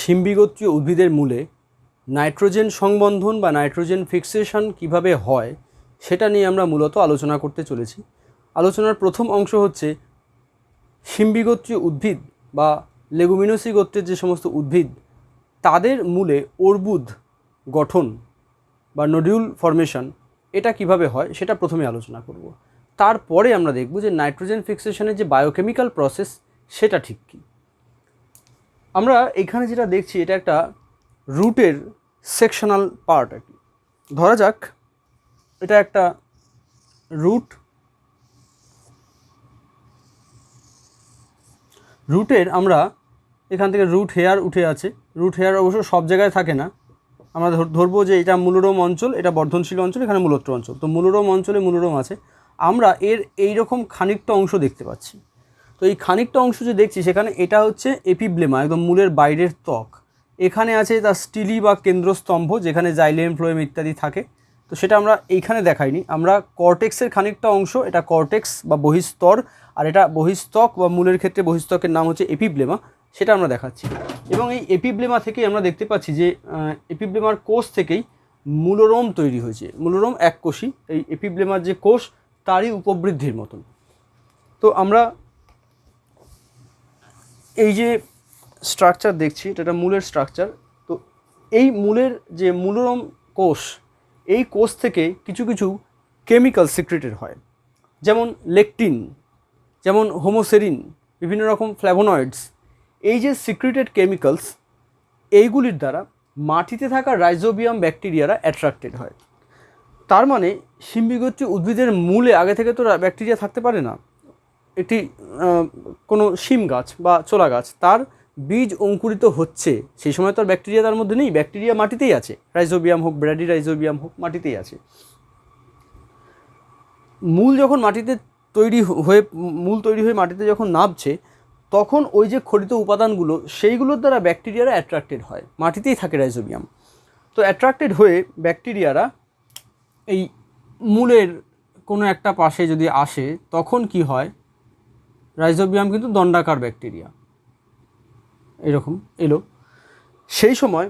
শিম্বিগোত্রীয় উদ্ভিদের মূলে নাইট্রোজেন সংবন্ধন বা নাইট্রোজেন ফিক্সেশন কিভাবে হয় সেটা নিয়ে আমরা মূলত আলোচনা করতে চলেছি। আলোচনার প্রথম অংশ হচ্ছে শিম্বিগোত্রীয় উদ্ভিদ বা লেগুমিনোসি গোত্রের যে সমস্ত উদ্ভিদ তাদের মূলে অর্বুদ গঠন বা নোডিউল ফর্মেশন এটা কিভাবে হয় সেটা প্রথমে আলোচনা করব। তারপরে আমরা দেখব যে নাইট্রোজেন ফিক্সেশনের যে বায়োকেমিক্যাল প্রসেস সেটা ঠিক কী। আমরা এখানে যেটা দেখছি এটা একটা রুটের সেকশনাল পার্ট আর কি। ধরা যাক এটা একটা রুটের আমরা এখান থেকে রুট হেয়ার উঠে আছে। রুট হেয়ার অবশ্য সব জায়গায় থাকে না। আমরা ধরবো যে এটা মূলরোম অঞ্চল, এটা বর্ধনশীল অঞ্চল, এখানে মূলত্র অঞ্চল। তো মূলরোম অঞ্চলে মূলরোম আছে, আমরা এর এইরকম খানিকটা অংশ দেখতে পাচ্ছি। তো এই খানিকটা অংশ যে দেখছি সেখানে এটা হচ্ছে এপিব্লেমা, একদম মূলের বাইরের ত্বক। এখানে আছে তার স্টিলি বা কেন্দ্রস্তম্ভ যেখানে জাইলেম ফ্লোয়েম ইত্যাদি থাকে। তো সেটা আমরা এইখানে দেখাইনি, আমরা কর্টেক্সের খানিকটা অংশ, এটা কর্টেক্স বা বহিস্তর, আর এটা বহিস্তক বা মূলের ক্ষেত্রে বহিস্তকের নাম হচ্ছে এপিব্লেমা, সেটা আমরা দেখাচ্ছি। এবং এই এপিব্লেমা থেকেই আমরা দেখতে পাচ্ছি যে এপিব্লেমার কোষ থেকেই মূলরোম তৈরি হয়েছে। মূলরোম এককোষী, এই এপিব্লেমার যে কোষ তারই উপবৃদ্ধির মতন। তো আমরা এই যে স্ট্রাকচার দেখছি এটা মূলের স্ট্রাকচার। তো এই মূলের যে মূলরোম কোষ, এই কোষ থেকে কিছু কিছু কেমিক্যাল সিক্রেটেড হয়, যেমন লেকটিন, যেমন হোমোসেরিন, বিভিন্ন রকম ফ্ল্যাভোনয়েডস। এই যে সিক্রেটেড কেমিক্যালস, এইগুলির দ্বারা মাটিতে থাকা রাইজোবিয়াম ব্যাকটেরিয়ারা অ্যাট্রাক্টেড হয়। তার মানে শিম্বিগোত্রীয় উদ্ভিদের মূলে আগে থেকে তো ব্যাকটেরিয়া থাকতে পারে না। একটি কোনো শিম গাছ বা ছোলা গাছ, তার বীজ অঙ্কুরিত হচ্ছে, সেই সময় তো আর ব্যাকটেরিয়া তার মধ্যে নেই, ব্যাকটেরিয়া মাটিতেই আছে, রাইজোবিয়াম হোক, ব্র্যাডি রাইজোবিয়াম হোক, মাটিতেই আছে। মূল যখন মাটিতে মূল তৈরি হয়ে মাটিতে যখন নামছে, তখন ওই যে খরিত উপাদানগুলো সেইগুলোর দ্বারা ব্যাকটেরিয়ারা অ্যাট্রাক্টেড হয়, মাটিতেই থাকে রাইজোবিয়াম। তো অ্যাট্রাক্টেড হয়ে ব্যাকটেরিয়ারা এই মূলের কোনো একটা পাশে যদি আসে, তখন কি হয়, রাইজোবিয়াম কিন্তু দণ্ডাকার ব্যাকটেরিয়া, এরকম এলো। সেই সময়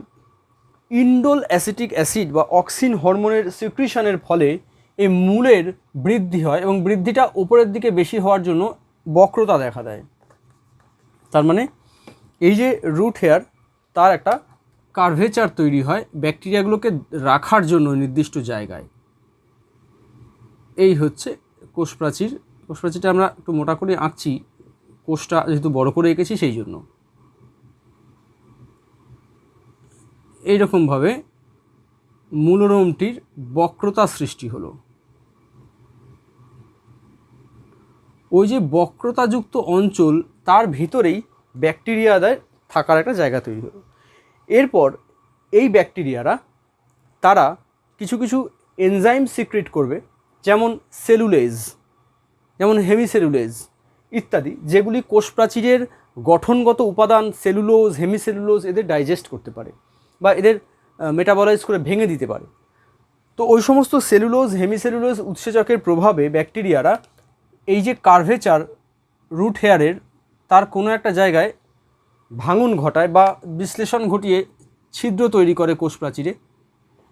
ইন্ডোল অ্যাসিটিক অ্যাসিড বা অক্সিন হরমোনের সিক্রিশনের ফলে এই মূলের বৃদ্ধি হয়, এবং বৃদ্ধিটা উপরের দিকে বেশি হওয়ার জন্য বক্রতা দেখা দেয়। তার মানে এই যে রুট হেয়ার, তার একটা কার্ভেচার তৈরি হয় ব্যাকটেরিয়াগুলোকে রাখার জন্য নির্দিষ্ট জায়গায়। এই হচ্ছে কোষ প্রাচীর। কোষ প্রাচীরটা আমরা একটু মোটা করে আঁকছি, কোষটা যেহেতু বড় করে এঁকেছি সেই জন্য। এইরকমভাবে মূলরোমটির বক্রতা সৃষ্টি হলো। ওই যে বক্রতাযুক্ত অঞ্চল, তার ভিতরেই ব্যাকটেরিয়াদের থাকার একটা জায়গা তৈরি হলো। এরপর এই ব্যাকটেরিয়ারা তারা কিছু কিছু এনজাইম সিক্রেট করবে, যেমন সেলুলেজ, যেমন হেমিসেলুলেজ ইত্যাদি, যেগুলি কোষ প্রাচীরের গঠনগত উপাদান সেলুলোজ, হেমিসেলুলোজ এদের ডাইজেস্ট করতে পারে বা এদের মেটাবলাইজ করে ভেঙে দিতে পারে। তো ওই সমস্ত সেলুলোজ, হেমিসেলুলোজ উৎসেচকের প্রভাবে ব্যাকটেরিয়ারা এই যে কার্ভেচার রুট হেয়ারের, তার কোনো একটা জায়গায় ভাঙন ঘটায় বা বিশ্লেষণ ঘটিয়ে ছিদ্র তৈরি করে কোষ প্রাচীরে,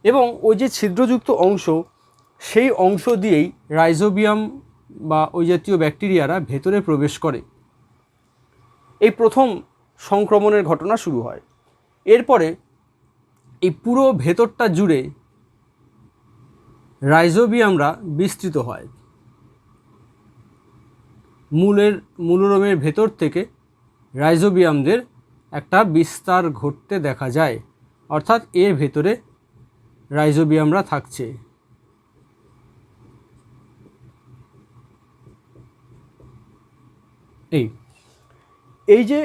এবং ওই যে ছিদ্রযুক্ত অংশ, সেই অংশ দিয়েই রাইজোবিয়াম বা ওই জাতীয় ব্যাকটেরিয়ারা ভেতরে প্রবেশ করে। এই প্রথম সংক্রমণের ঘটনা শুরু হয়। এরপরে এই পুরো ভেতরটা জুড়ে রাইজোবিয়ামরা বিস্তৃত হয়। মূলরোমের ভেতর থেকে রাইজোবিয়ামদের একটা বিস্তার ঘটতে দেখা যায়, অর্থাৎ এর ভেতরে রাইজোবিয়ামরা থাকছে। এই যে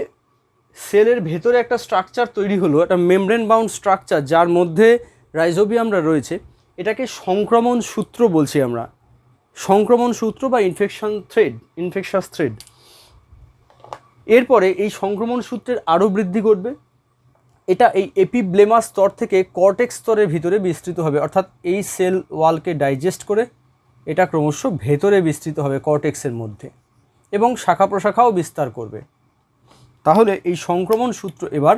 সেলের ভেতরে একটা স্ট্রাকচার তৈরি হলো, একটা মেমব্রেন বাউন্ড স্ট্রাকচার, যার মধ্যে রাইজোবিয়ামরা রয়েছে, এটাকে সংক্রমণ সূত্র বলছি আমরা। সংক্রমণ সূত্র বা ইনফেকশাস থ্রেড। এরপরে এই সংক্রমণ সূত্রের আরও বৃদ্ধি ঘটবে। এটা এই এপিব্লেমা স্তর থেকে কর্টেক্স স্তরের ভিতরে বিস্তৃত হবে, অর্থাৎ এই সেল ওয়ালকে ডাইজেস্ট করে এটা ক্রমশ ভেতরে বিস্তৃত হবে কর্টেক্সের মধ্যে, এবং শাখা প্রশাখাও বিস্তার করবে। তাহলে এই সংক্রমণ সূত্র এবার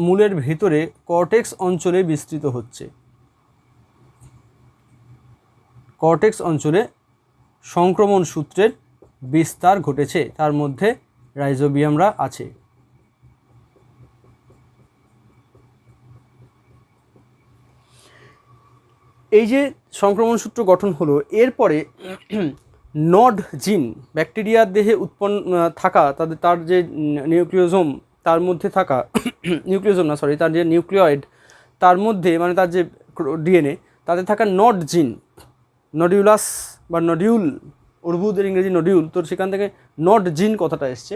মূলের ভেতরে কর্টেক্স অঞ্চলে বিস্তৃত হচ্ছে। কর্টেক্স অঞ্চলে সংক্রমণ সূত্রের বিস্তার ঘটেছে, তার মধ্যে রাইজোবিয়ামরা আছে। এই যে সংক্রমণ সূত্র গঠন হলো, এরপরে নড জিন ব্যাকটেরিয়ার দেহে উৎপন্ন থাকা তার যে নিউক্লিওজোম, তার মধ্যে থাকা তার যে নিউক্লিয়েড, তার মধ্যে মানে তার যে ডিএনএ, তাতে থাকা নড জিন, নডিউলাস বা নডিউল, অর্বুদের ইংরেজি নডিউল, তো সেখান থেকে নড জিন কথাটা এসছে।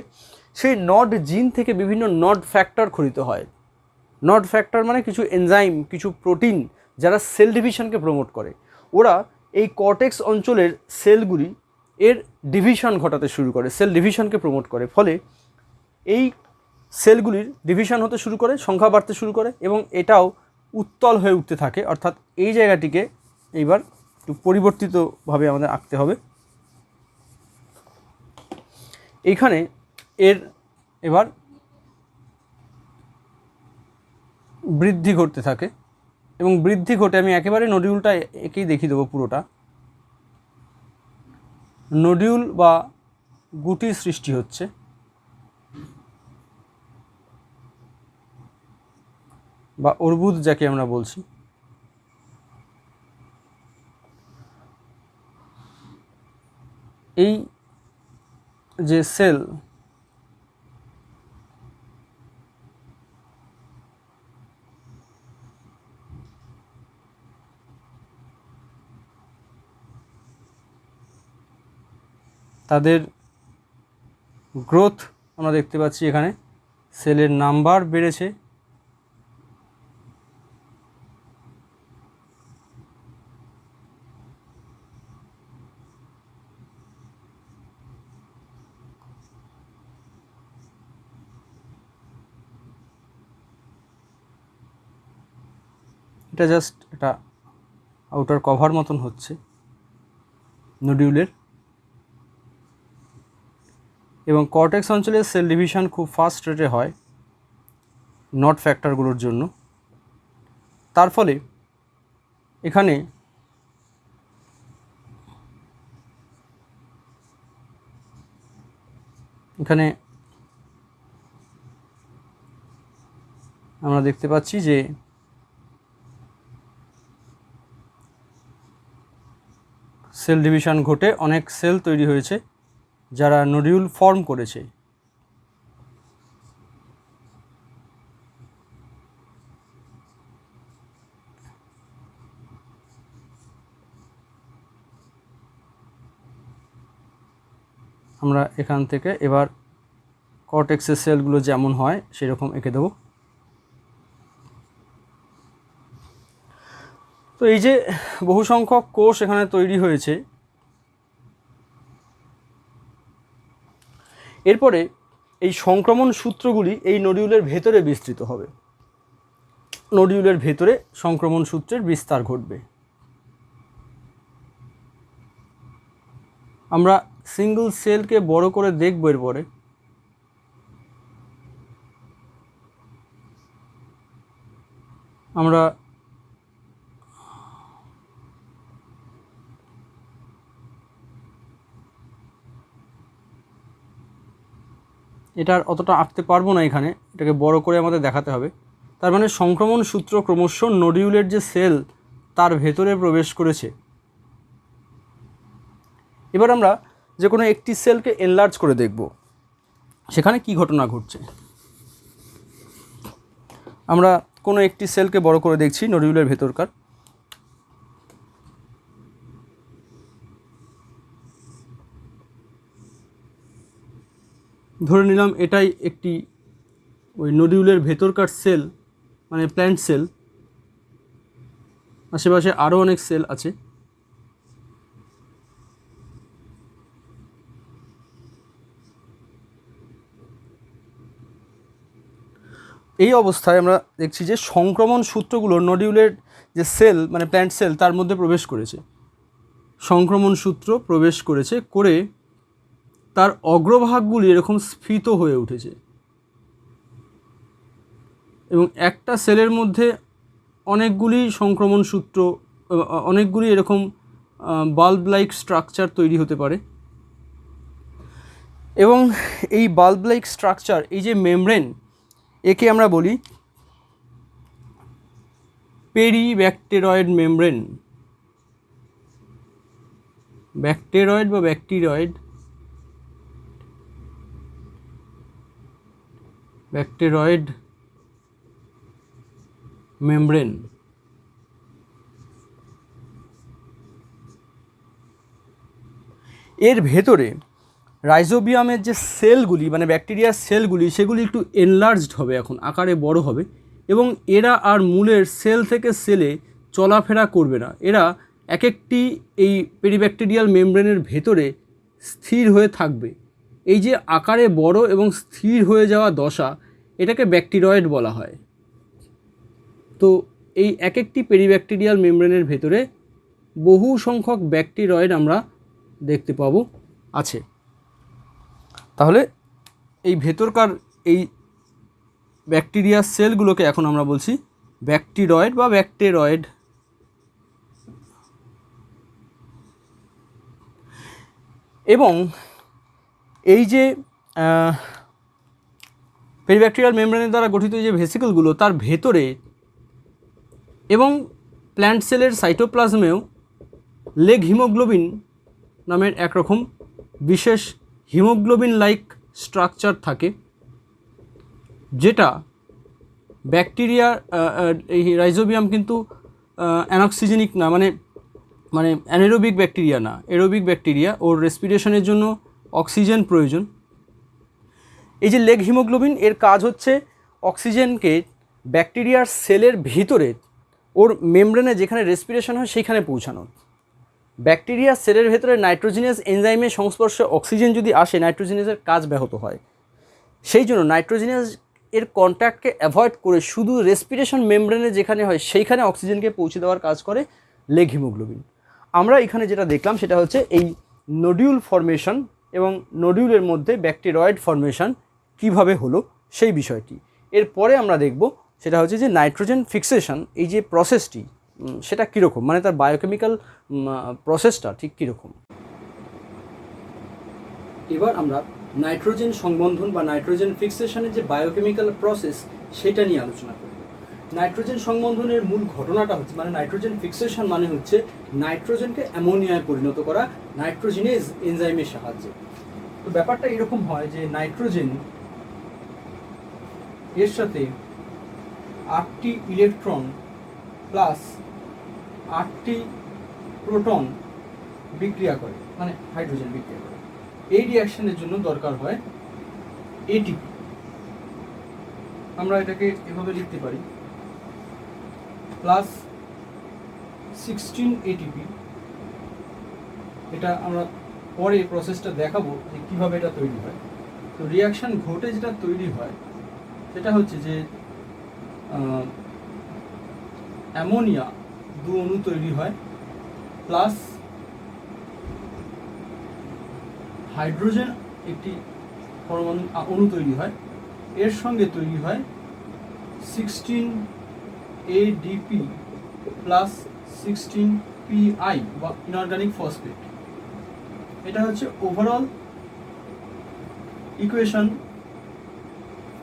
সেই নড জিন থেকে বিভিন্ন নড ফ্যাক্টর খরিত হয়। নড ফ্যাক্টর মানে কিছু এনজাইম, কিছু প্রোটিন যারা সেল ডিভিশনকে প্রমোট করে। ওরা এই কর্টেক্স অঞ্চলের সেলগুলি এর ডিভিশন ঘটাতে শুরু করে, সেল ডিভিশনকে প্রমোট করে। ফলে এই সেলগুলির ডিভিশন হতে শুরু করে, সংখ্যা বাড়তে শুরু করে, এবং এটাও উত্তল হয়ে উঠতে থাকে। অর্থাৎ এই জায়গাটিকে এইবার একটু পরিবর্তিতভাবে আমাদের আঁকতে হবে। এইখানে এর এবার বৃদ্ধি ঘটতে থাকে, এবং বৃদ্ধি ঘটে, আমি একেবারে নডিউলটা একেই দেখিয়ে দেবো পুরোটা। নডিউল বা গুটির সৃষ্টি হচ্ছে, বা অর্বুদ যাকে আমরা বলছি। এই যে সেল, তাদের গ্রোথ আমরা দেখতে পাচ্ছি, এখানে সেলের নাম্বার বেড়েছে, এটা জাস্ট এটা আউটার কভার মতন হচ্ছে নডিউলের। এবং কর্টেক্স অঞ্চলের সেল ডিভিশন খুব ফাস্ট রেটে হয় নট ফ্যাক্টরগুলোর জন্য। তার ফলে এখানে আমরা দেখতে পাচ্ছি যে সেল ডিভিশন ঘটে অনেক সেল তৈরি হয়েছে যারা নডিউল ফর্ম করেছে। আমরা এখান থেকে এবার কর্টেক্সের সেলগুলো যেমন হয় সেরকম এঁকে দেবো। তো এই যে বহু সংখ্যক কোষ এখানে তৈরি হয়েছে, এরপরে এই সংক্রমণ সূত্রগুলি এই নডিউলের ভেতরে বিস্তৃত হবে। নডিউলের ভেতরে সংক্রমণ সূত্রের বিস্তার ঘটবে। আমরা সিঙ্গল সেলকে বড় করে দেখব এরপরে। আমরা এটার অতটা আঁকতে পারবো না, এখানে এটাকে বড় করে আমাদের দেখাতে হবে। তার মানে সংক্রমণ সূত্র ক্রমশ নডিউলের যে সেল তার ভেতরে প্রবেশ করেছে। এবার আমরা যে কোনো একটি সেলকে এনলার্জ করে দেখব সেখানে কি ঘটনা ঘটছে। আমরা কোনো একটি সেলকে বড় করে দেখছি নডিউলের ভেতরকার। ধরে নিলাম এটাই একটি ওই নডিউলের ভেতরকার সেল, মানে প্ল্যান্ট সেল। আশেপাশে আরও অনেক সেল আছে। এই অবস্থায় আমরা দেখছি যে সংক্রমণ সূত্রগুলো নডিউলের যে সেল মানে প্ল্যান্ট সেল তার মধ্যে প্রবেশ করেছে। সংক্রমণ সূত্র প্রবেশ করেছে করে তার অগ্রভাগগুলি এরকম স্ফীত হয়ে উঠেছে। এবং একটা সেলের মধ্যে অনেকগুলি সংক্রমণ সূত্র, অনেকগুলি এরকম বাল্ব লাইক স্ট্রাকচার তৈরি হতে পারে। এবং এই বাল্ব লাইক স্ট্রাকচার, এই যে মেমব্রেন, একে আমরা বলি পেরিব্যাকটেরয়েড মেমব্রেন। ব্যাকটেরয়েড বা ব্যাকটেরয়েড মেমব্রেন। এর ভেতরে রাইজোবিয়ামের যে সেলগুলি, মানে ব্যাকটেরিয়ার সেলগুলি, সেগুলি একটু এনলার্জড হবে, এখন আকারে বড় হবে, এবং এরা আর মূলের সেল থেকে সেলে চলাফেরা করবে না। এরা এক একটি এই পেরিব্যাকটেরিয়াল মেমব্রেনের ভেতরে স্থির হয়ে থাকবে। এই যে আকারে বড় এবং স্থির হয়ে যাওয়া দশা, এটাকে ব্যাকটেরয়েড বলা হয়। তো এই এক একটি পেরিব্যাকটেরিয়াল মেমব্রেনের ভেতরে বহু সংখ্যক ব্যাকটেরয়েড আমরা দেখতে পাবো আছে। তাহলে এই ভেতরকার এই ব্যাকটেরিয়ার সেলগুলোকে এখন আমরা বলছি ব্যাকটেরয়েড বা ব্যাকটেরয়েড। এবং এই যে পেরিব্যাকটেরিয়াল মেমব্রেনের দ্বারা গঠিত যে ভেসিকলগুলো, তার ভেতরে এবং প্ল্যান্ট সেলের সাইটোপ্লাজমেও লেগ হিমোগ্লোবিন নামের একরকম বিশেষ হিমোগ্লোবিন লাইক স্ট্রাকচার থাকে, যেটা ব্যাকটেরিয়া, এই রাইজোবিয়াম কিন্তু অ্যানক্সিজেনিক না, মানে অ্যানারোবিক ব্যাকটেরিয়া না, এরোবিক ব্যাকটেরিয়া। ওর রেসপিরেশনের জন্য অক্সিজেন প্রয়োজন। এই যে লেগ হিমোগ্লোবিন, এর কাজ হচ্ছে অক্সিজেনকে ব্যাকটেরিয়ার সেলের ভিতরে, ওর মেমব্রেনে যেখানে রেসপিরেশন হয় সেইখানে পৌঁছানো। ব্যাকটেরিয়ার সেলের ভেতরে নাইট্রোজিনাস এনজাইমের সংস্পর্শে অক্সিজেন যদি আসে, নাইট্রোজিনাসের কাজ ব্যাহত হয়। সেই জন্য নাইট্রোজিনাস এর কন্ট্যাক্টকে অ্যাভয়েড করে শুধু রেসপিরেশন মেমব্রেনে যেখানে হয় সেইখানে অক্সিজেনকে পৌঁছে দেওয়ার কাজ করে লেগ হিমোগ্লোবিন। আমরা এখানে যেটা দেখলাম সেটা হচ্ছে এই নোডিউল ফর্মেশন এবং নোডিউলের মধ্যে ব্যাকটেরয়েড ফর্মেশন কিভাবে হলো সেই বিষয়টি। এরপরে আমরা দেখব সেটা হচ্ছে যে নাইট্রোজেন ফিক্সেশন, এই যে প্রসেসটি, সেটা কীরকম, মানে তার বায়োকেমিক্যাল প্রসেসটা ঠিক কীরকম। এবার আমরা নাইট্রোজেন সংবন্ধন বা নাইট্রোজেন ফিক্সেশনের যে বায়োকেমিক্যাল প্রসেস, সেটা নিয়ে আলোচনা করব। নাইট্রোজেন সংবন্ধনের মূল ঘটনাটা হচ্ছে, মানে নাইট্রোজেন ফিক্সেশন মানে হচ্ছে নাইট্রোজেনকে অ্যামোনিয়ায় পরিণত করা নাইট্রোজিনেজ এনজাইমের সাহায্যে। তো ব্যাপারটা এরকম হয় যে নাইট্রোজেন এর সাথে 8টি ইলেকট্রন প্লাস 8টি প্রোটন বিক্রিয়া করে, মানে হাইড্রোজেন বিক্রিয়া করে। এই রিঅ্যাকশনের জন্য দরকার হয় এটিপি। আমরা এটাকে এভাবে লিখতে পারি, প্লাস 16 এটিপি। এটা আমরা পরে প্রসেসটা দেখাবো যে কীভাবে এটা তৈরি হয়। তো রিঅ্যাকশন ঘটে যেটা তৈরি হয় সেটা হচ্ছে যে অ্যামোনিয়া 2 অণু তৈরি হয়, প্লাস হাইড্রোজেন একটি পরমাণু অণু তৈরি হয়, এর সঙ্গে তৈরি হয় 16 ADP প্লাস 16 PI বা ইনঅর্গানিক ফসফেট। এটা হচ্ছে ওভারঅল ইকুয়েশন,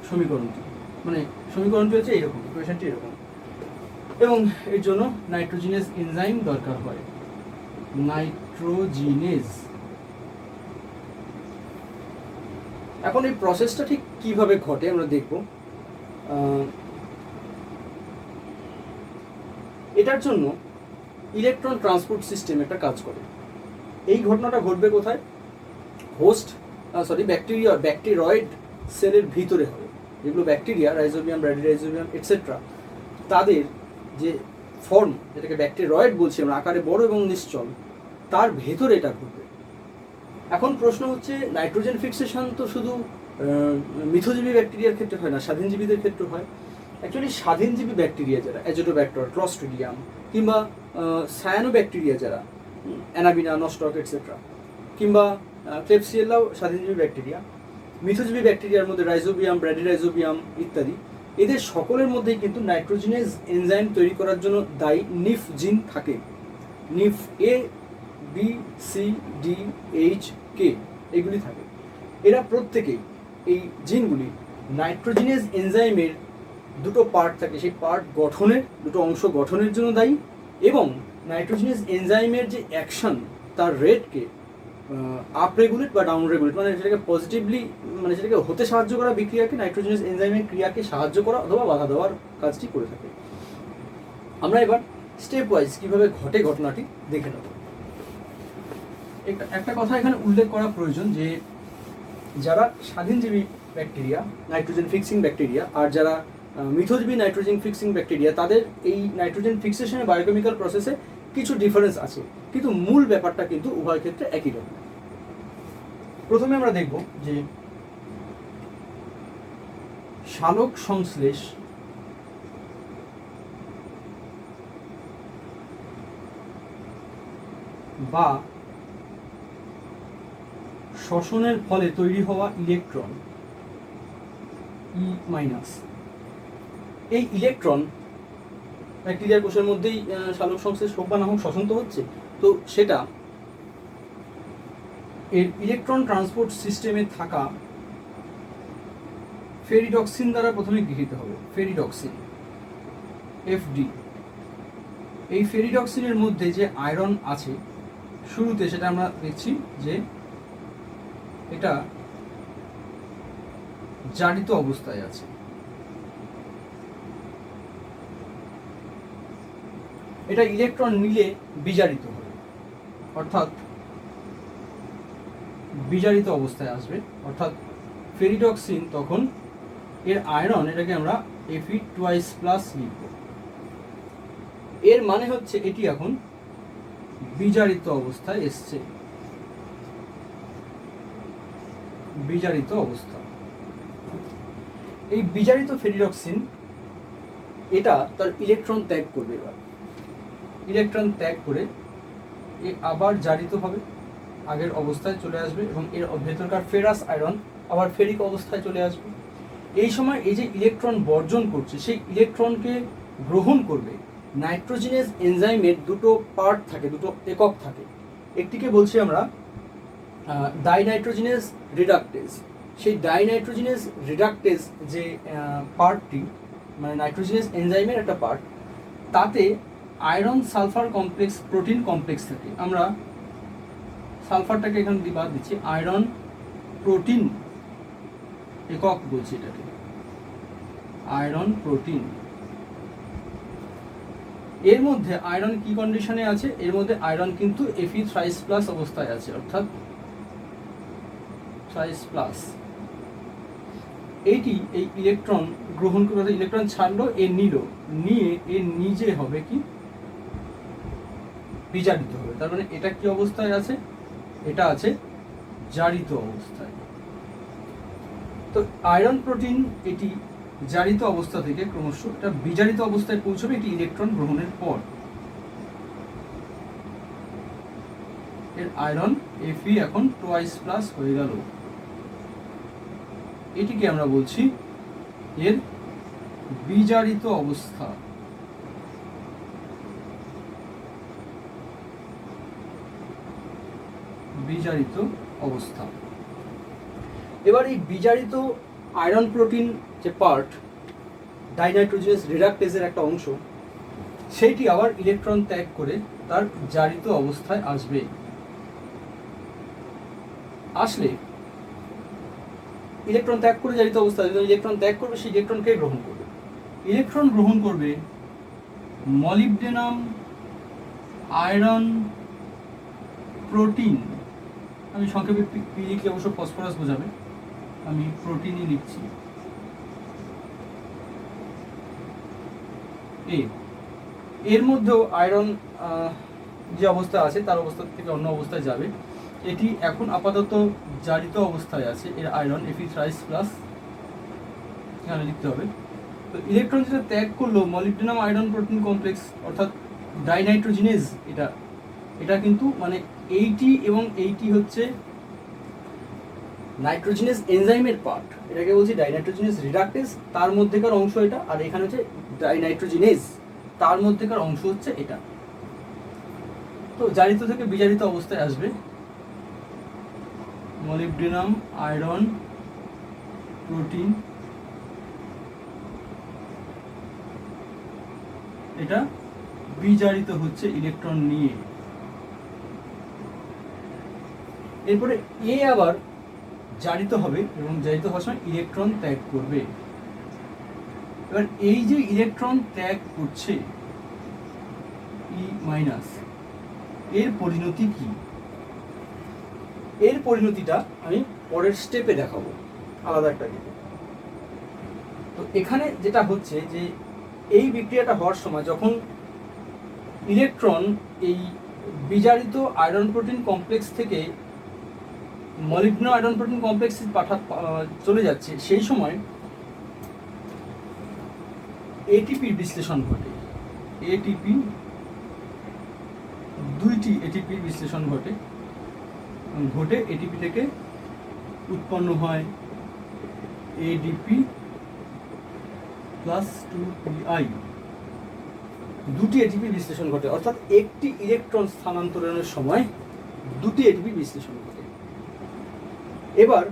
সমীকরণটি, মানে সমীকরণটি হচ্ছে এইরকম, ইকুয়েশনটি এরকম। এবং এর জন্য নাইট্রোজিনেজ এনজাইম দরকার হয়, নাইট্রোজিনেজ। এখন এই প্রসেসটা ঠিক কিভাবে ঘটে আমরা দেখব। এটার জন্য ইলেকট্রন ট্রান্সপোর্ট সিস্টেম একটা কাজ করে। এই ঘটনাটা ঘটবে কোথায়? ব্যাকটেরয়েড সেলের ভিতরে হবে। যেগুলো ব্যাকটেরিয়া, রাইজোবিয়াম, ব্র্যাডিরাইজোবিয়াম এটসেট্রা, তাদের যে ফর্ম, যেটাকে ব্যাকটেরয়েড বলছি আমরা, আকারে বড় এবং নিশ্চল, তার ভেতরে এটা ঘটবে। এখন প্রশ্ন হচ্ছে, নাইট্রোজেন ফিক্সেশন তো শুধু মিথজীবী ব্যাকটেরিয়ার ক্ষেত্রে হয় না, স্বাধীনজীবীদের ক্ষেত্রে হয়। অ্যাকচুয়ালি স্বাধীনজীবী ব্যাকটেরিয়া যারা, অ্যাজোটোব্যাক্টর, ক্লস্ট্রিডিয়াম, কিংবা সায়ানোব্যাকটেরিয়া যারা, অ্যানাবিনা, নস্টক এটসেট্রা, কিংবা ক্লেপসিয়েল্লাও স্বাধীনজীবী ব্যাকটেরিয়া। মিথজীবী ব্যাকটেরিয়ার মধ্যে রাইজোবিয়াম, ব্র্যাডিরাইজোবিয়াম ইত্যাদি, এদের সকলের মধ্যেই কিন্তু নাইট্রোজেনেজ এনজাইম তৈরি করার জন্য দায়ী নিফ জিন থাকে। নিফ এ, বি, সি, ডি, এইচ, কে এগুলি থাকে। এরা প্রত্যেকেই, এই জিনগুলি নাইট্রোজেনেজ এনজাইমের দুটো পার্ট থাকে, সেই পার্ট গঠনের, দুটো অংশ গঠনের জন্য দায়ী, এবং নাইট্রোজেনেজ এনজাইমের যে অ্যাকশন তার রেটকে আপ রেগুলেট বা ডাউন রেগুলেট, মানে সেটাকে পজিটিভলি, মানে সেটাকে হতে সাহায্য করা বিক্রিয়াকে, নাইট্রোজেনেজ এনজাইমের ক্রিয়াকে সাহায্য করা অথবা বাধা দেওয়ার কাজটি করে থাকে। আমরা এবার স্টেপ ওয়াইজ কীভাবে ঘটে ঘটনাটি দেখে নেব। একটা কথা এখানে উল্লেখ করা প্রয়োজন যে যারা স্বাধীনজীবী ব্যাকটেরিয়া, নাইট্রোজেন ফিক্সিং ব্যাকটেরিয়া, আর যারা মিথজীবী নাইট্রোজেন ফিক্সিং ব্যাকটেরিয়া, তাদের এই নাইট্রোজেন ফিক্সেশনের বায়োকেমিক্যাল প্রসেসে কিছু ডিফারেন্স আছে, কিন্তু মূল ব্যাপারটা কিন্তু উভয় ক্ষেত্রে একই রকম। প্রথমে আমরা দেখব যে সালোক সংশ্লেষ বা শ্বসনের ফলে তৈরি হওয়া ইলেকট্রন ই মাইনাস, এই ইলেকট্রন ব্যাকটেরিয়ার কোষের মধ্যেই সালোক সংশ্লেষ হোক বা না হোক শ্বসন তো হচ্ছে, তো সেটা এর ইলেকট্রন ট্রান্সপোর্ট সিস্টেমে থাকা ফেরিডক্সিন দ্বারা প্রথমে গৃহীত হবে। Ferredoxin, FD. এই ফেরিডক্সিনের মধ্যে যে আয়রন আছে শুরুতে, সেটা আমরা দেখছি যে এটা জারিত অবস্থায় আছে। এটা ইলেকট্রন নিলে বিজারিত হবে, অর্থাৎ বিজারিত অবস্থায় আসবে, অর্থাৎ ফেরিডক্সিন তখন এর আয়রন, এটাকে আমরা Fe2+ লিখব। এর মানে হচ্ছে এটি এখন বিজারিত অবস্থায় এসছে, বিজারিত অবস্থা। এই বিজারিত ফেরিডক্সিন এটা তার ইলেকট্রন ত্যাগ করবে। এবার ইলেকট্রন ত্যাগ করে এ আবার জারিত হবে, আগের অবস্থায় চলে আসবে, এবং এর ভেতরকার ফেরাস আয়রন আবার ফেরিক অবস্থায় চলে আসবে। এই সময় এই যে ইলেকট্রন বর্জন করছে, সেই ইলেকট্রনকে গ্রহণ করবে নাইট্রোজেনেজ এনজাইমের দুটো পার্ট থাকে, দুটো একক থাকে। একটিকে বলছি আমরা ডাইনাইট্রোজেনেজ রিডাক্টেজ। সেই ডাইনাইট্রোজেনেজ রিডাক্টেজ যে পার্টটি, মানে নাইট্রোজেনেজ এনজাইমের একটা পার্ট, তাতে iron sulphur complex, protein complex থাকে। আমরা সালফারটাকে এখানে বাদ দিচ্ছি, আয়রন প্রোটিন একক বলছি এটাকে, আয়রন প্রোটিন। এর মধ্যে আয়রন কি কন্ডিশনে আছে? এর মধ্যে আয়রন কিন্তু Fe3+ অবস্থায় আছে, অর্থাৎ 3+। এইটি এই ইলেকট্রন গ্রহণ করে, ইলেকট্রন ছাড়লো, এ নিল, নিয়ে এ নিজে হবে কি বিজারিত হবে। তার মানে এটা কি অবস্থায় আছে? এটা আছে জারিত অবস্থায়। তো আয়রন প্রোটিন এটি জারিত অবস্থা থেকে ক্রমশ এটা বিজারিত অবস্থায় পৌঁছবে এটি ইলেকট্রন গ্রহণের পর। এর আয়রন Fe এখন 2+ হয়ে গেল। এটিকে আমরা বলছি এর বিজারিত অবস্থা। বিজারিত অবস্থা। এবার এই বিজারিত আয়রন প্রোটিন যে পার্ট, ডাইনাইট্রোজেনাস রিডাক্টেজের একটা অংশ, সেইটি আবার ইলেকট্রন ত্যাগ করে তার জারিত অবস্থায় আসবে। আসলে ইলেকট্রন ত্যাগ করে জারিত অবস্থায় ইলেকট্রন ত্যাগ করবে, সেই ইলেকট্রনকে গ্রহণ করবে। ইলেকট্রন গ্রহণ করবে মলিবডেনাম আয়রন প্রোটিন। আমি সংক্ষেপে পি লিখলে অবশ্য ফসফরাস বোঝাবে, আমি প্রোটিনই লিখছি। এর মধ্যেও আয়রন যে অবস্থা আছে তার অবস্থা থেকে অন্য অবস্থায় যাবে। এটি এখন আপাতত জারিত অবস্থায় আছে, এর আয়রন Fe3+ এখানে লিখতে হবে। তো ইলেকট্রন যেটা ত্যাগ করলো মলিবডেনাম আয়রন প্রোটিন কমপ্লেক্স, অর্থাৎ ডাইনাইট্রোজেনেজ, এটা কিন্তু মানে এইটি এবং এইটি হচ্ছে নাইট্রোজেনাস এনজাইমের পার্ট, এটাকে বলছি ডাইনাইট্রোজেনাস রিডাকটেজ, তার মধ্যেকার অংশ এটা, আর এখানে হচ্ছে ডাইনাইট্রোজেনেজ, তার মধ্যেকার অংশ হচ্ছে এটা। তো জারিত থেকে বিজারিত অবস্থায় আসবে মলিবডেনাম, আয়রন, প্রোটিন, এটা বিজারিত হচ্ছে ইলেকট্রন নিয়ে। এরপরে এ আবার জারিত হবে এবং জারিত হওয়ার সময় ইলেকট্রন ত্যাগ করবে। এবার এই যে ইলেকট্রন ত্যাগ করছে ই মাইনাস, এর পরিণতি কি? এর পরিণতিটা আমি পরের স্টেপে দেখাবো আলাদা একটা দিকে। তো এখানে যেটা হচ্ছে যে এই বিক্রিয়াটা হওয়ার সময় যখন ইলেকট্রন এই বিজারিত আয়রন প্রোটিন কমপ্লেক্স থেকে মলিবডেনাম আয়রন প্রোটিন কমপ্লেক্সে চলে যাচ্ছে, সেই সময় এটিপির বিশ্লেষণ ঘটে। এটিপি, দুইটি এটিপির বিশ্লেষণ ঘটে এটিপি থেকে উৎপন্ন হয় এডিপি প্লাস 2pI। দুটি এটিপি বিশ্লেষণ ঘটে, অর্থাৎ একটি ইলেকট্রন স্থানান্তরণের সময় দুটি এটিপি বিশ্লেষণ ঘটে। এবার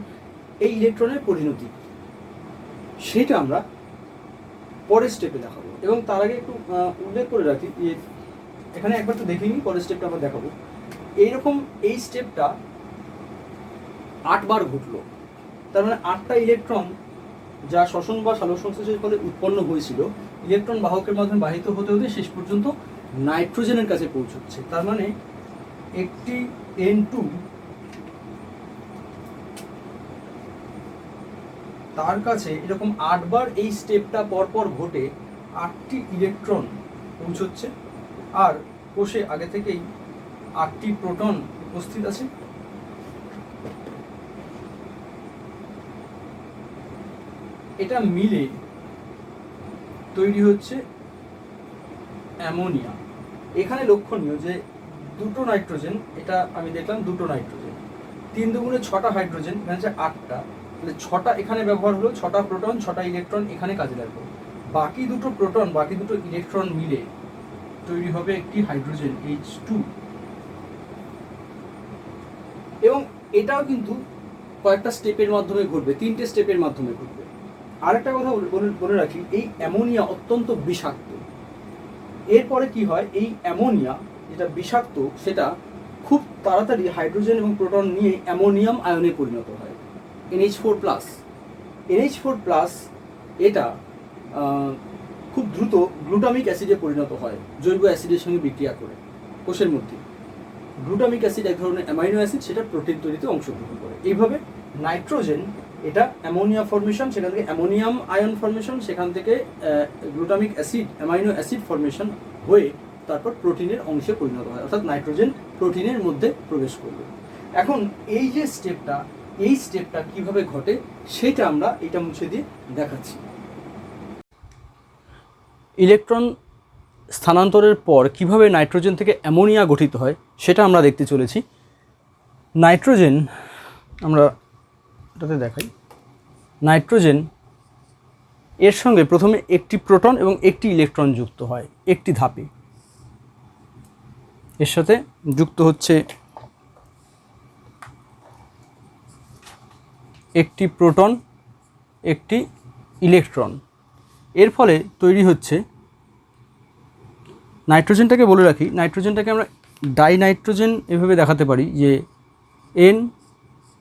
এই ইলেকট্রনের পরিণতি সেটা আমরা পরের স্টেপে দেখাবো। এবং তার আগে একটু উল্লেখ করে রাখি, এখানে একবার তো দেখে নিই, পরের স্টেপটা আমরা দেখাবো। এইরকম এই স্টেপটা 8 বার ঘটলো, তার মানে 8টা ইলেকট্রন যা শ্বসন বা সালোক সংশ্লেষের ফলে উৎপন্ন হয়েছিল, ইলেকট্রন বাহকের মাধ্যমে বাহিত হতে হতে শেষ পর্যন্ত নাইট্রোজেনের কাছে পৌঁছচ্ছে। তার মানে একটি N2 তার কাছে এরকম 8 বার এই স্টেপটা পরপর ঘটে 8টি ইলেকট্রন পৌঁছচ্ছে, আর কোষে আগে থেকেই 8টি প্রোটন উপস্থিত আছে। এটা মিলে তৈরি হচ্ছে অ্যামোনিয়া। এখানে লক্ষণীয় যে দুটো নাইট্রোজেন, এটা আমি দেখলাম দুটো নাইট্রোজেন, 3 দুগুণে 6টা হাইড্রোজেন, এখানে হচ্ছে 8টা, তাহলে 6টা এখানে ব্যবহার হলো, 6টা প্রোটন 6টা ইলেকট্রন এখানে কাজে লাগবে। বাকি দুটো প্রোটন বাকি দুটো ইলেকট্রন মিলে তৈরি হবে একটি হাইড্রোজেন H2। এবং এটাও কিন্তু কয়েকটা স্টেপের মাধ্যমে ঘটবে, 3টে স্টেপের মাধ্যমে ঘটবে। আরেকটা কথা বলে রাখি, এই অ্যামোনিয়া অত্যন্ত বিষাক্ত। এরপরে কি হয়, এই অ্যামোনিয়া যেটা বিষাক্ত সেটা খুব তাড়াতাড়ি হাইড্রোজেন এবং প্রোটন নিয়ে অ্যামোনিয়াম আয়নে পরিণত হয়, NH4+। NH4+ এটা খুব দ্রুত গ্লুটামিক অ্যাসিডে পরিণত হয় জৈব অ্যাসিডের সঙ্গে বিক্রিয়া করে কোষের মধ্যে। গ্লুটামিক অ্যাসিড এক ধরনের অ্যামাইনো অ্যাসিড, সেটা প্রোটিন তৈরিতে অংশগ্রহণ করে। এইভাবে নাইট্রোজেন এটা অ্যামোনিয়া ফর্মেশন, সেখান থেকে অ্যামোনিয়াম আয়ন ফর্মেশন, সেখান থেকে glutamic acid amino acid formation হয়ে তারপর প্রোটিনের অংশে পরিণত হয়, অর্থাৎ নাইট্রোজেন প্রোটিনের মধ্যে প্রবেশ করবে। এখন এই যে স্টেপটা, এই স্টেপটা কিভাবে ঘটে সেটা আমরা এটা মুছে দিয়ে দেখাচ্ছি। ইলেকট্রন স্থানান্তরের পর কিভাবে নাইট্রোজেন থেকে অ্যামোনিয়া গঠিত হয় সেটা আমরা দেখতে চলেছি। নাইট্রোজেন আমরা এটাতে দেখাই, নাইট্রোজেন এর সঙ্গে প্রথমে একটি প্রোটন এবং একটি ইলেকট্রন যুক্ত হয় একটি ধাপে। এর সাথে যুক্ত হচ্ছে একটি প্রোটন, একটি ইলেকট্রন। এর ফলে তৈরি হচ্ছে নাইট্রোজেনটাকে বলে রাখি, নাইট্রোজেনটাকে আমরা ডাইনাইট্রোজেন এভাবে দেখাতে পারি যে N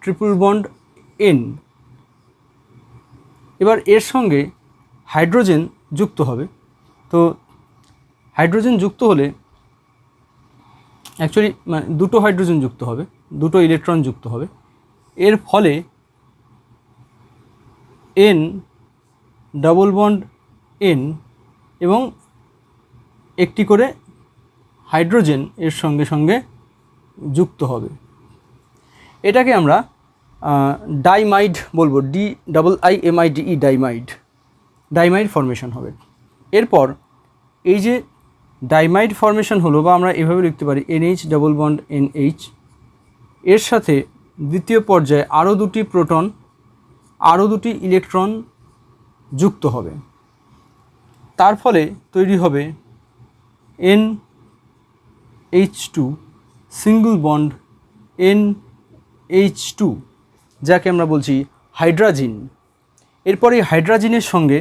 ট্রিপল বন্ড N। এবার এর সঙ্গে হাইড্রোজেন যুক্ত হবে। তো হাইড্রোজেন যুক্ত হলে অ্যাকচুয়ালি দুটো হাইড্রোজেন যুক্ত হবে, দুটো ইলেকট্রন যুক্ত হবে। এর ফলে N ডাবল বন্ড N এবং একটি করে হাইড্রোজেন এর সঙ্গে সঙ্গে যুক্ত হবে। এটাকে আমরা ডাইমাইড বলবো, DIIMIDE, ডাইমাইড ফর্মেশন হবে। এরপর এই যে ডাইমাইড ফর্মেশন হলো, বা আমরা এভাবে লিখতে পারি NH ডাবল বন্ড NH, এর সাথে দ্বিতীয় পর্যায়ে আরও দুটি প্রোটন আরও দুটি ইলেকট্রন যুক্ত হবে, তার ফলে তৈরি হবে NH2 সিঙ্গল বন্ড NH2, যাকে আমরা বলছি হাইড্রাজিন। এরপর এই হাইড্রাজিনের সঙ্গে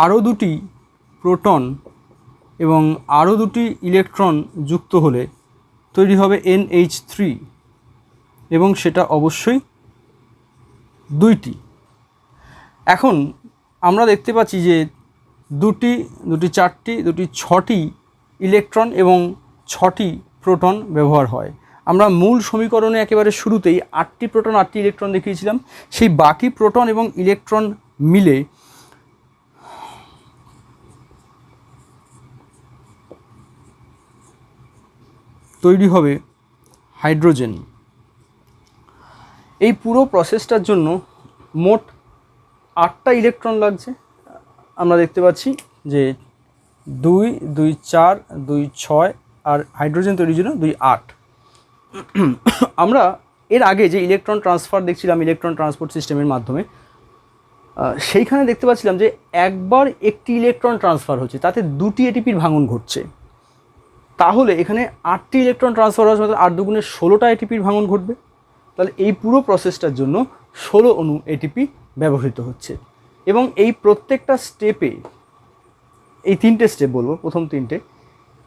আরও দুটি প্রোটন এবং আরও দুটি ইলেকট্রন যুক্ত হলে তৈরি হবে NH3, এবং সেটা অবশ্যই দুইটি। এখন আমরা দেখতে পাচ্ছি যে দুটি চারটি, দুটি ছটি ইলেকট্রন এবং ছটি প্রোটন ব্যবহার হয়। আমরা মূল সমীকরণে একেবারে শুরুতেই 8টি প্রোটন 8টি ইলেকট্রন দেখিয়েছিলাম। সেই বাকি প্রোটন এবং ইলেকট্রন মিলে তৈরি হবে হাইড্রোজেন। এই পুরো প্রসেসটার জন্য মোট 8টা ইলেকট্রন লাগছে। আমরা দেখতে পাচ্ছি যে 2, 2, 4, 2, 6 আর হাইড্রোজেন তৈরির জন্য 2, 8। আমরা এর আগে যে ইলেকট্রন ট্রান্সফার দেখছিলাম ইলেকট্রন ট্রান্সপোর্ট সিস্টেমের মাধ্যমে, সেইখানে দেখতে পাচ্ছিলাম যে একবার একটি ইলেকট্রন ট্রান্সফার হচ্ছে, তাতে দুটি এটিপির ভাঙন ঘটছে। তাহলে এখানে 8টি ইলেকট্রন ট্রান্সফার হওয়ার সময় 8 দুগুণে 16টা এটিপির ভাঙন ঘটবে। তাহলে এই পুরো প্রসেসটার জন্য 16 অণু এটিপি ব্যবহৃত হচ্ছে। এবং এই প্রত্যেকটা স্টেপে, এই 3টে স্টেপ বলবো, প্রথম 3টে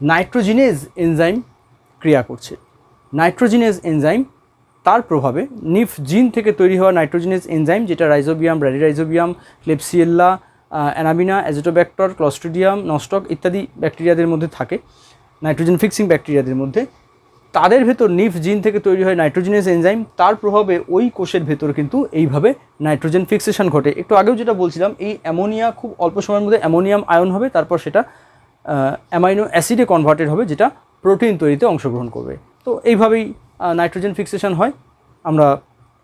নাইট্রোজিনেজ এনজাইম ক্রিয়া করছে। নাইট্রোজিনেজ এনজাইম তার প্রভাবে নিফ জিন থেকে তৈরি হওয়া নাইট্রোজিনেজ এনজাইম, যেটা রাইজোবিয়াম, ব্র্যাডিরাইজোবিয়াম, ক্লেপসিয়েল্লা, অ্যানাবিনা, অ্যাজিটোব্যাক্টর, ক্লস্ট্রিডিয়াম, নস্টক ইত্যাদি ব্যাকটেরিয়াদের মধ্যে থাকে, নাইট্রোজেন ফিক্সিং ব্যাকটেরিয়াদের মধ্যে, তাদের ভেতর নিফ জিন থেকে তৈরি হয় নাইট্রোজিনেজ এনজাইম। তার প্রভাবে ওই কোষের ভেতর কিন্তু এইভাবে নাইট্রোজেন ফিক্সেশন ঘটে। একটু আগেও যেটা বলছিলাম, এই অ্যামোনিয়া খুব অল্প সময়ের মধ্যে অ্যামোনিয়াম আয়ন হবে, তারপর সেটা অ্যামাইনো অ্যাসিডে কনভার্টেড হবে, যেটা প্রোটিন তৈরিতে অংশগ্রহণ করবে। তো এইভাবেই নাইট্রোজেন ফিক্সেশন হয়। আমরা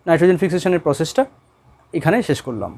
নাইট্রোজেন ফিক্সেশনের প্রসেসটা এখানে শেষ করলাম।